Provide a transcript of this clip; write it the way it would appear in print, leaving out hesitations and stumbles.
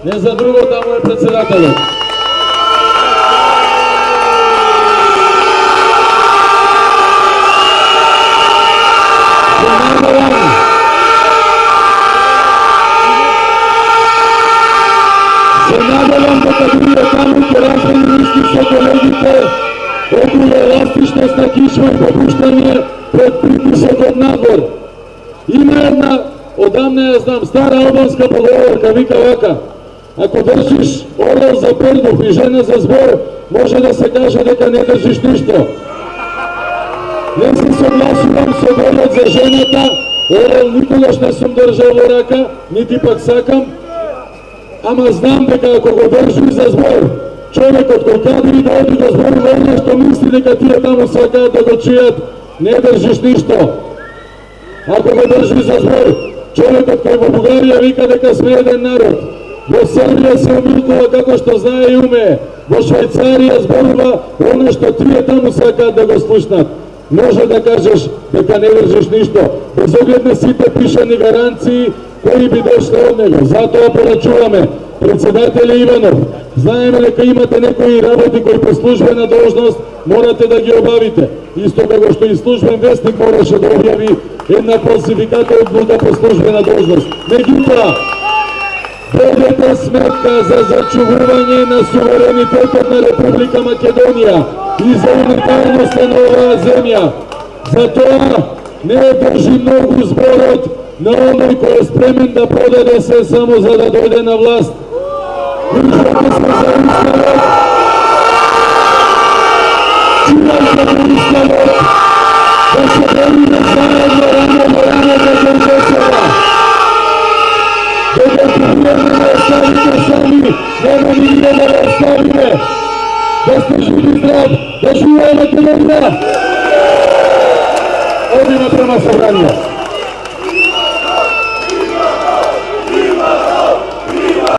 Не за друго, таму е председателот. Се надевам дека вие таму ќе размените со колегите околу еластичност на кишо и попуштање пред притисок од надвор. Има една, одамна ја знам, стара албанска поговорка, вика вака: ако држиш орел за пердух и жена за збор, може да се каже дека не држиш ништо. Не се согласувам со борот за жената, орел никогаш не сум држал во рака, нити пак сакам, ама знам дека ако го држиш за збор, човекот кој каде и да оди да зборува оно што мисли дека тие таму сакаат да го чујат, не држиш ништо. Ако го држи за збор, човекот кој во Бугарија вика дека сме еден народ, во Србија се умилкува како што знае и умее, во Швајцарија зборува оно што тие таму сакаат да го слушнат. Може да кажеш дека не држиш ништо, без оглед на сите пишани гаранции кои би дошле од него. Затоа порачуваме, председател Иванов, знаеме дека имате некои работи кои по службена должност морате да ги обавите. Исто како што и службен вестник мораше да објави една класификата од бука по службена должност. Меѓутоа, водете сметка за зачувување на суверенитетот на Република Македонија и за унитарноста на оваа земја. Затоа не држи многу зборот на оној кој е спремен да продаде се само за да дојде на власт. Чувајте се за Уставот, чувајте за Уставот, да се бориме заедно рамо до рамо за државата. Докато вие не ме оставите сами, нема нигде да ме оставите. Да сте живи здрав, да живее Македонија! Одиме према собранијата.